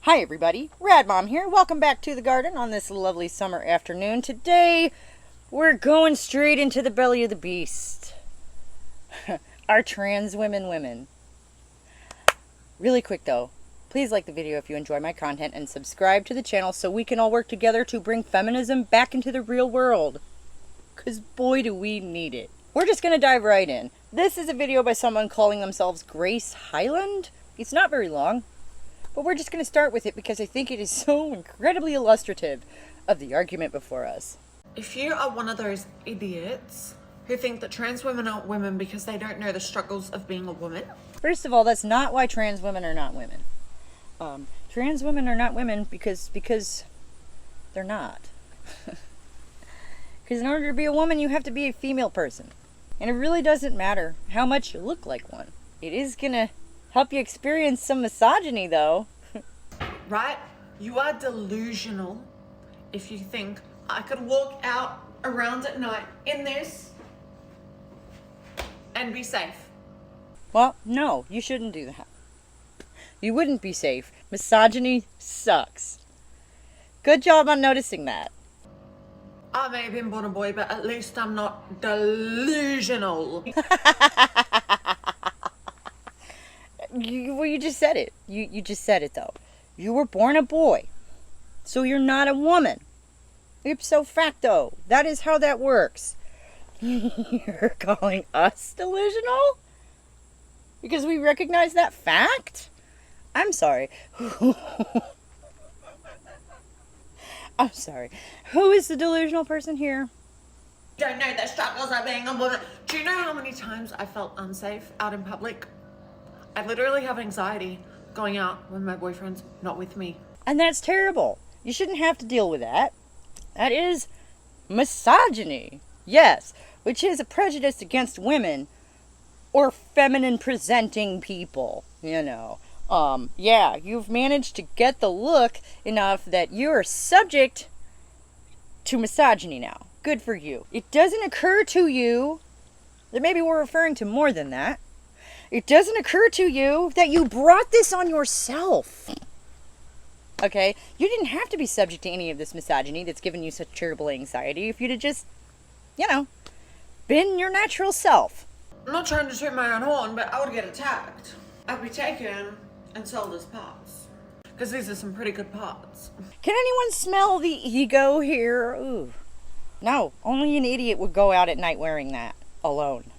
Hi everybody, RadMom here. Welcome back to the garden on this lovely summer afternoon. Today, we're going straight into the belly of the beast. Our trans women. Really quick though, please like the video if you enjoy my content and subscribe to the channel so we can all work together to bring feminism back into the real world. Cause boy do we need it. We're just gonna dive right in. This is a video by someone calling themselves Grace Highland. It's not very long. But we're just going to start with it because I think it is so incredibly illustrative of the argument before us. If you are one of those idiots who think that trans women aren't women because they don't know the struggles of being a woman. First of all, that's not why trans women are not women. Trans women are not women because they're not. Because in order to be a woman, you have to be a female person. And it really doesn't matter how much you look like one. It is going to help you experience some misogyny, though. Right? You are delusional if you think I could walk out around at night in this and be safe. Well, no, you shouldn't do that. You wouldn't be safe. Misogyny sucks. Good job on noticing that. I may have been born a boy, but at least I'm not delusional. You just said it. You just said it, though. You were born a boy, so you're not a woman. Ipso facto. That is how that works. You're calling us delusional? Because we recognize that fact? I'm sorry. I'm sorry. Who is the delusional person here? Don't know the struggles of being a woman. Do you know how many times I felt unsafe out in public? I literally have anxiety going out when my boyfriend's not with me. And that's terrible. You shouldn't have to deal with that. That is misogyny. Yes, which is a prejudice against women or feminine presenting people, you know. Yeah, you've managed to get the look enough that you're subject to misogyny now. Good for you. It doesn't occur to you that maybe we're referring to more than that. It doesn't occur to you that you brought this on yourself. Okay? You didn't have to be subject to any of this misogyny that's given you such terrible anxiety if you'd have just, been your natural self. I'm not trying to toot my own horn, but I would get attacked. I'd be taken and sold as parts. Because these are some pretty good parts. Can anyone smell the ego here? Ooh. No, only an idiot would go out at night wearing that alone.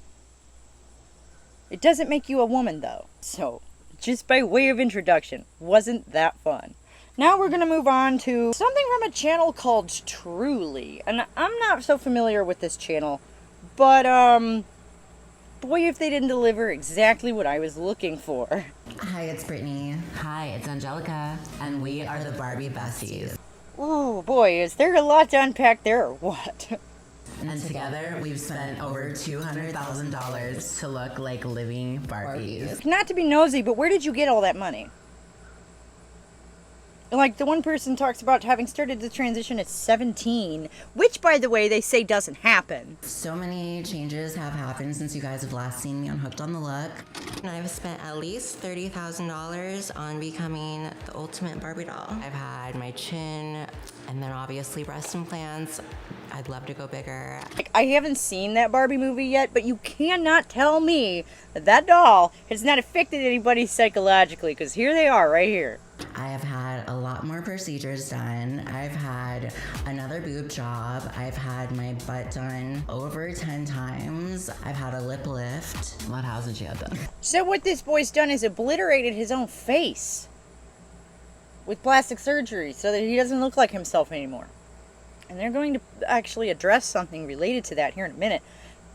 It doesn't make you a woman, though. So, just by way of introduction, wasn't that fun? Now we're going to move on to something from a channel called Truly. And I'm not so familiar with this channel, but, boy, if they didn't deliver exactly what I was looking for. Hi, it's Brittany. Hi, it's Angelica. And we are the Barbie Besties. Ooh, boy, is there a lot to unpack there or what? And together, we've spent over $200,000 To look like living Barbies. Not to be nosy, but where did you get all that money? Like, the one person talks about having started the transition at 17, which, by the way, they say doesn't happen. So many changes have happened since you guys have last seen me on Hooked on the Look. And I've spent at least $30,000 on becoming the ultimate Barbie doll. I've had my chin and then obviously breast implants. I'd love to go bigger. Like, I haven't seen that Barbie movie yet, but you cannot tell me that that doll has not affected anybody psychologically, because here they are, right here. I have had a lot more procedures done. I've had another boob job. I've had my butt done over 10 times. I've had a lip lift. What hasn't she had done? So what this boy's done is obliterated his own face with plastic surgery so that he doesn't look like himself anymore. And they're going to actually address something related to that here in a minute.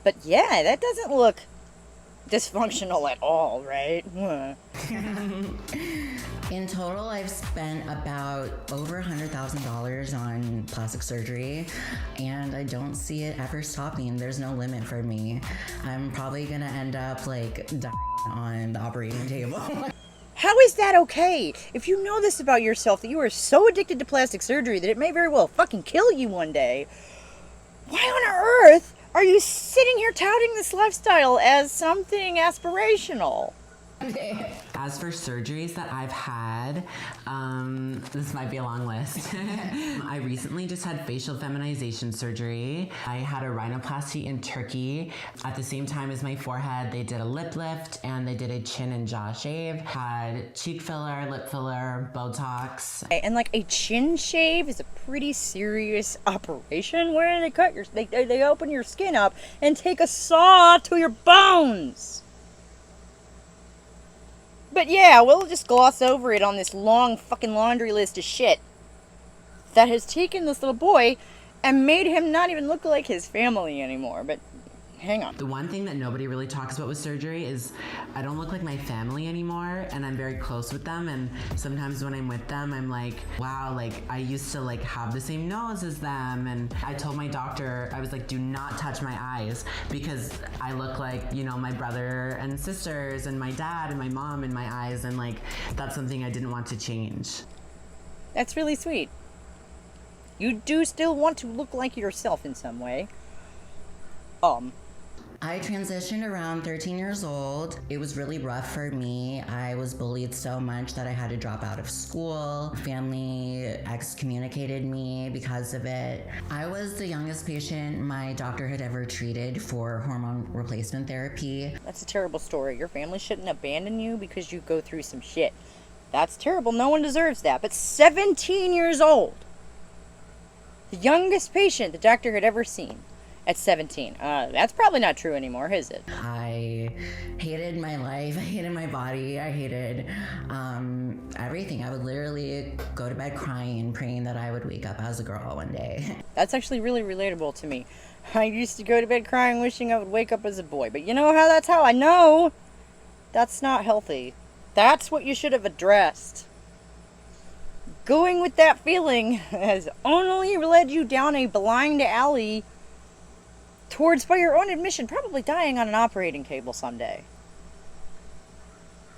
But yeah, that doesn't look dysfunctional at all, right? In total, I've spent about over $100,000 on plastic surgery, and I don't see it ever stopping. There's no limit for me. I'm probably gonna end up like dying on the operating table. How is that okay? If you know this about yourself, that you are so addicted to plastic surgery that it may very well fucking kill you one day, why on earth are you sitting here touting this lifestyle as something aspirational? As for surgeries that I've had, this might be a long list. I recently just had facial feminization surgery. I had a rhinoplasty in Turkey. At the same time as my forehead, they did a lip lift and they did a chin and jaw shave. Had cheek filler, lip filler, Botox. And like a chin shave is a pretty serious operation where they open your skin up and take a saw to your bones. But yeah, we'll just gloss over it on this long fucking laundry list of shit that has taken this little boy and made him not even look like his family anymore. But hang on. The one thing that nobody really talks about with surgery is I don't look like my family anymore, and I'm very close with them, and sometimes when I'm with them, I'm like, wow, like I used to like have the same nose as them. And I told my doctor, I was like, do not touch my eyes because I look like, you know, my brother and sisters and my dad and my mom in my eyes, and like that's something I didn't want to change. That's really sweet. You do still want to look like yourself in some way. I transitioned around 13 years old. It was really rough for me. I was bullied so much that I had to drop out of school. Family excommunicated me because of it. I was the youngest patient my doctor had ever treated for hormone replacement therapy. That's a terrible story. Your family shouldn't abandon you because you go through some shit. That's terrible. No one deserves that. But 17 years old. The youngest patient the doctor had ever seen. At 17. That's probably not true anymore, is it? I hated my life. I hated my body. I hated everything. I would literally go to bed crying and praying that I would wake up as a girl one day. That's actually really relatable to me. I used to go to bed crying wishing I would wake up as a boy. But you know how that's how I know? That's not healthy. That's what you should have addressed. Going with that feeling has only led you down a blind alley towards, by your own admission, probably dying on an operating table someday.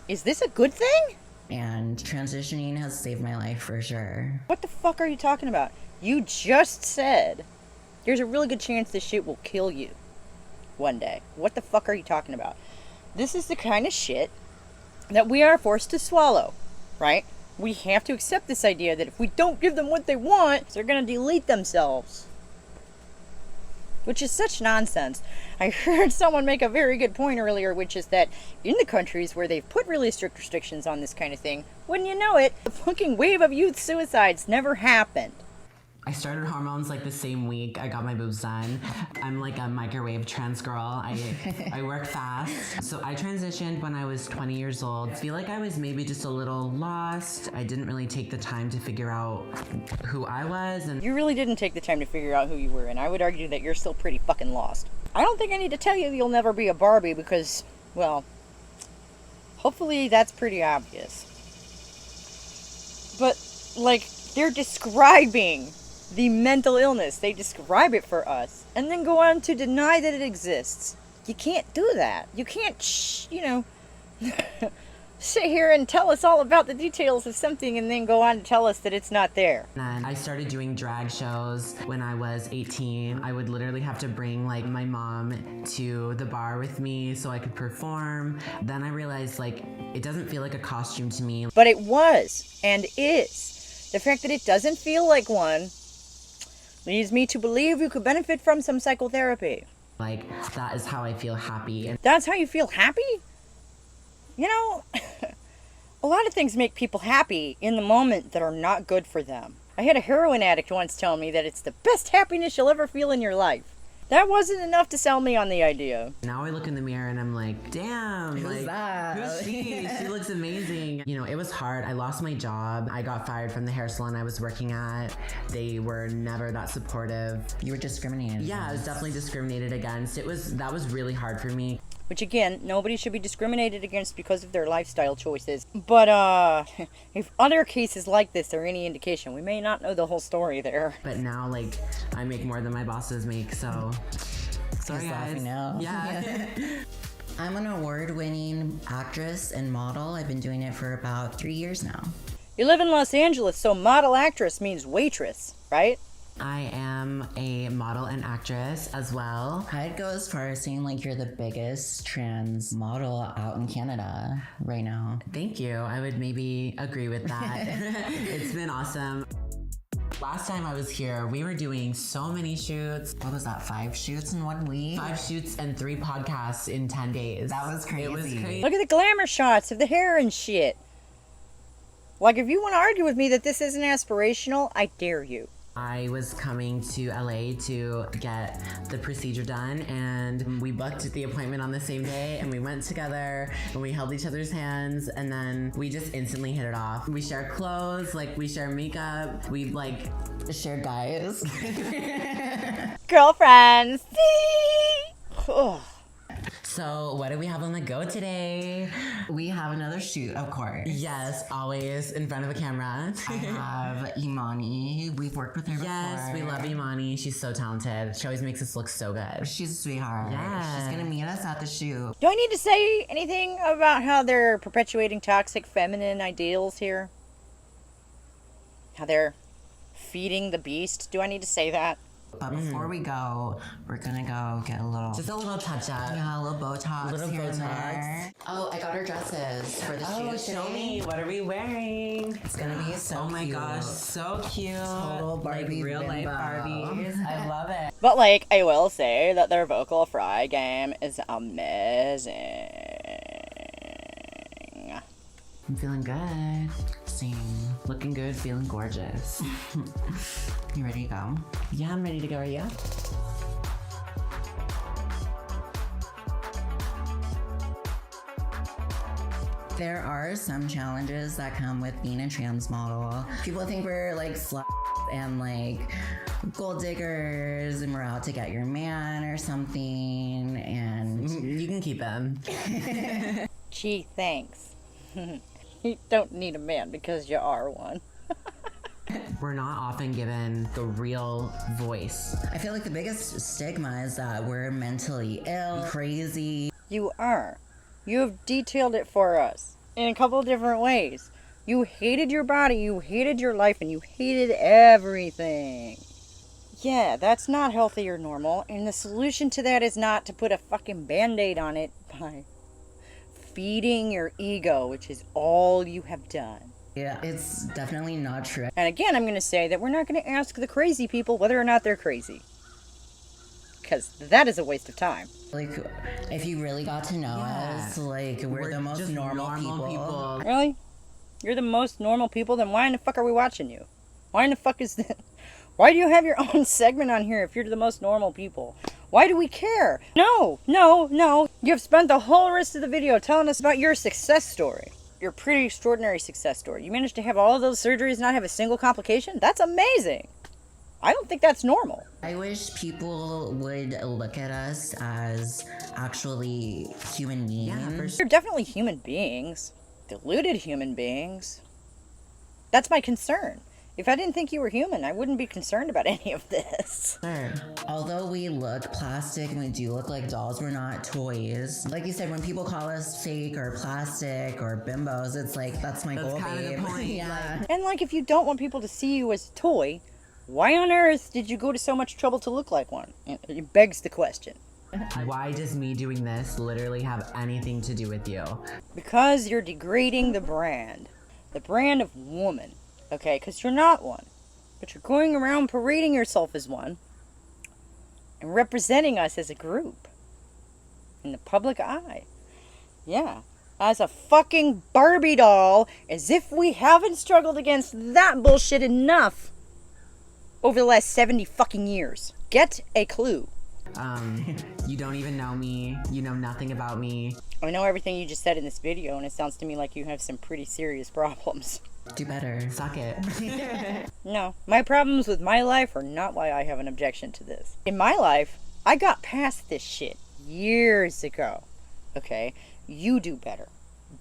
Is this a good thing? And transitioning has saved my life for sure. What the fuck are you talking about? You just said there's a really good chance this shit will kill you one day. What the fuck are you talking about? This is the kind of shit that we are forced to swallow, right? We have to accept this idea that if we don't give them what they want, they're gonna delete themselves. Which is such nonsense. I heard someone make a very good point earlier, which is that in the countries where they've put really strict restrictions on this kind of thing, wouldn't you know it, the fucking wave of youth suicides never happened. I started hormones like the same week I got my boobs done. I'm like a microwave trans girl. I work fast. So I transitioned when I was 20 years old. I feel like I was maybe just a little lost. I didn't really take the time to figure out who I was. And You really didn't take the time to figure out who you were, and I would argue that you're still pretty fucking lost. I don't think I need to tell you you'll never be a Barbie because, well, hopefully that's pretty obvious. But, like, they're describing the mental illness. They describe it for us and then go on to deny that it exists. You can't do that. You can't, sit here and tell us all about the details of something and then go on to tell us that it's not there. then I started doing drag shows when I was 18. I would literally have to bring like my mom to the bar with me so I could perform. Then I realized like it doesn't feel like a costume to me. But it was and is. The fact that it doesn't feel like one leads me to believe you could benefit from some psychotherapy. Like that is how I feel happy. And That's how you feel happy? You know, a lot of things make people happy in the moment that are not good for them. I had a heroin addict once tell me that it's the best happiness you'll ever feel in your life. That wasn't enough to sell me on the idea. now I look in the mirror and I'm like, damn, Who's that? who's she? She looks amazing. You know, it was hard. I lost my job. I got fired from the hair salon I was working at. They were never that supportive. You were discriminated Yeah, I was against. definitely discriminated against. That was really hard for me. Which again, nobody should be discriminated against because of their lifestyle choices. But if other cases like this are any indication, we may not know the whole story there. But now, like, I make more than my bosses make, so sorry He's guys. laughing now. Yeah. I'm an award-winning actress and model. I've been doing it for about 3 years now. You live in Los Angeles, so model actress means waitress, right? I am a model and actress as well. I'd go as far as saying like you're the biggest trans model out in Canada right now. Thank you. I would maybe agree with that. It's been awesome. Last time I was here, we were doing so many shoots. What was that, 5 shoots in 1 week? 5 shoots and 3 podcasts in 10 days. That was crazy. It was crazy. Look at the glamour shots of the hair and shit. Like, if you want to argue with me that this isn't aspirational, I dare you. I was coming to LA to get the procedure done, and we booked the appointment on the same day, and we went together and we held each other's hands, and then we just instantly hit it off. We share clothes, like we share makeup, we like Share guys. Girlfriends. Ugh. So what do we have on the go today? We have another shoot, of course. Yes, always in front of a camera. I have Imani. We've worked with her Yes, before. we love Imani. She's so talented. She always makes us look so good. She's a sweetheart. Yes. She's gonna meet us at the shoot. Do I need to say anything about how they're perpetuating toxic feminine ideals here? How they're feeding the beast? Do I need to say that? But before we go, we're gonna go get a little... Just a little touch up. Yeah, a little Botox Little here and Botox. there. Oh, I got her dresses for the Oh, shoot show today. me. What are we wearing? It's gonna be so Oh my cute. gosh, so cute. Total Barbie like real life bimbo. Barbies. I love it. But, like, I will say that their vocal fry game is amazing. I'm feeling good. Same. Looking good, feeling gorgeous. You ready to go? Yeah, I'm ready to go. Are you? There are some challenges that come with being a trans model. People think we're like sluts and like gold diggers and we're out to get your man or something, and You can keep them. Gee, thanks. You don't need a man because you are one. We're not often given the real voice. I feel like the biggest stigma is that we're mentally ill, crazy. You are. You have detailed it for us in a couple of different ways. You hated your body, you hated your life, and you hated everything. Yeah, that's not healthy or normal, and the solution to that is not to put a fucking band-aid on it by feeding your ego, which is all you have done. Yeah, it's definitely not true. And again, I'm going to say that we're not going to ask the crazy people whether or not they're crazy. Because that is a waste of time. Like, if you really got to know us, like, we're the most just normal people. Really? You're the most normal people? Then why in the fuck are we watching you? Why in the fuck is that? Why do you have your own segment on here if you're the most normal people? Why do we care? No. You've spent the whole rest of the video telling us about your success story. Your pretty extraordinary success story. You managed to have all of those surgeries and not have a single complication? That's amazing. I don't think that's normal. I wish people would look at us as actually human beings. Yeah, for sure. You're definitely human beings. Deluded human beings. That's my concern. If I didn't think you were human, I wouldn't be concerned about any of this. Sure. Although we look plastic and we do look like dolls, we're not toys. Like you said, when people call us fake or plastic or bimbos, it's like, that's my goal, kind of the babe. point. Yeah. And like, if you don't want people to see you as a toy, why on earth did you go to so much trouble to look like one? It begs the question. Why does me doing this literally have anything to do with you? Because you're degrading the brand of woman. Okay, because you're not one. But you're going around parading yourself as one and representing us as a group in the public eye. Yeah, as a fucking Barbie doll, as if we haven't struggled against that bullshit enough over the last 70 fucking years. Get a clue. You don't even know me. You know nothing about me. I know everything you just said in this video, and it sounds to me like you have some pretty serious problems. Do better. Suck it. No, my problems with my life are not why I have an objection to this. In my life, I got past this shit years ago. Okay? You do better.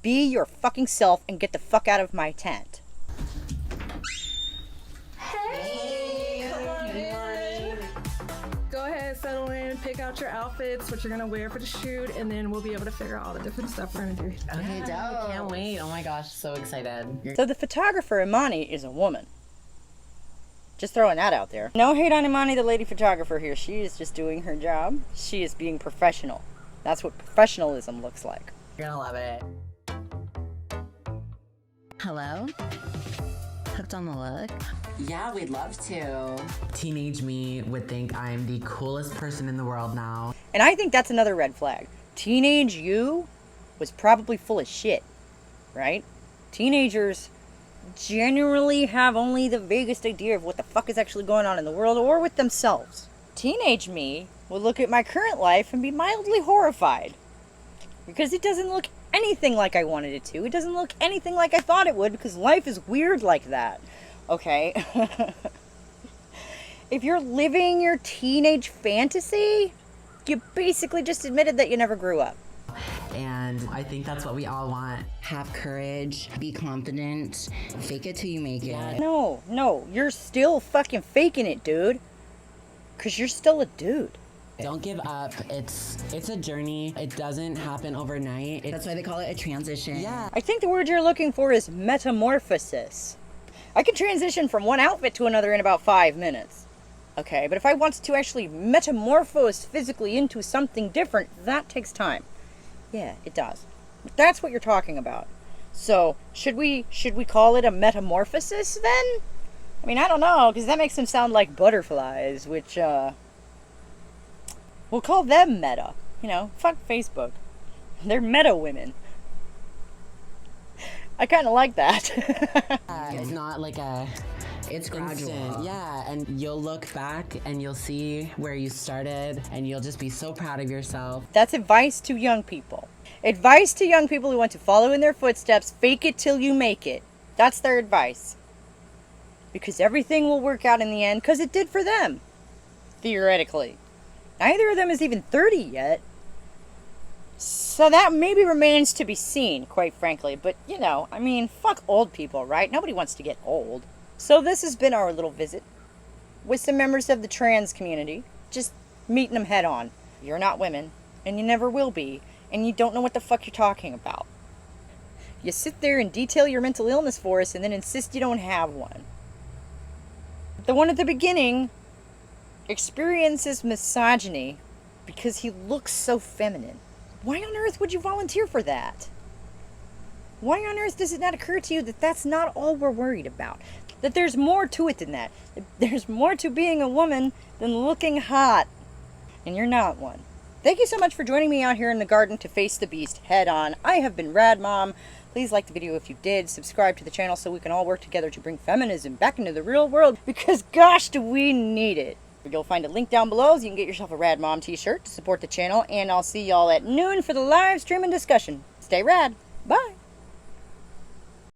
Be your fucking self and get the fuck out of my tent. Go ahead, settle in, pick out your outfits, what you're gonna wear for the shoot, and then we'll be able to figure out all the different stuff we're gonna do. Okay, dope. Can't wait. Oh my gosh, so excited. So the photographer, Imani, is a woman. Just throwing that out there. No hate on Imani, the lady photographer here. She is just doing her job. She is being professional. That's what professionalism looks like. You're gonna love it. Hello? Hooked on the look? Yeah, we'd love to. Teenage me would think I'm the coolest person in the world now. And I think that's another red flag. Teenage you was probably full of shit, right? Teenagers generally have only the vaguest idea of what the fuck is actually going on in the world or with themselves. Teenage me will look at my current life and be mildly horrified because it doesn't look anything like I wanted it to. It doesn't look anything like I thought it would because life is weird like that. Okay? If you're living your teenage fantasy, you basically just admitted that you never grew up. And I think that's what we all want. Have courage, be confident, fake it till you make it. No, you're still fucking faking it, dude. Because you're still a dude. Don't give up. It's a journey. It doesn't happen overnight. That's why they call it a transition. Yeah. I think the word you're looking for is metamorphosis. I can transition from one outfit to another in about 5 minutes. Okay, but if I want to actually metamorphose physically into something different, that takes time. Yeah, it does. But that's what you're talking about. So, should we call it a metamorphosis then? I mean, I don't know, because that makes them sound like butterflies, which, we'll call them meta. You know, fuck Facebook. They're meta women. I kind of like that. It's not like a... It's instant. gradual. Yeah, and you'll look back and you'll see where you started and you'll just be so proud of yourself. That's advice to young people. Advice to young people who want to follow in their footsteps, fake it till you make it. That's their advice. Because everything will work out in the end, because it did for them. Theoretically. Neither of them is even 30 yet. So that maybe remains to be seen, quite frankly. But, you know, I mean, fuck old people, right? Nobody wants to get old. So this has been our little visit with some members of the trans community. Just meeting them head on. You're not women, and you never will be, and you don't know what the fuck you're talking about. You sit there and detail your mental illness for us and then insist you don't have one. The one at the beginning experiences misogyny because he looks so feminine. Why on earth would you volunteer for that? Why on earth does it not occur to you that that's not all we're worried about? That there's more to it than that. There's more to being a woman than looking hot. And you're not one. Thank you so much for joining me out here in the garden to face the beast head on. I have been RadMom. Please like the video if you did. Subscribe to the channel so we can all work together to bring feminism back into the real world. Because gosh, do we need it. You'll find a link down below so you can get yourself a RadMom t-shirt to support the channel. And I'll see y'all at noon for the live stream and discussion. Stay rad. Bye.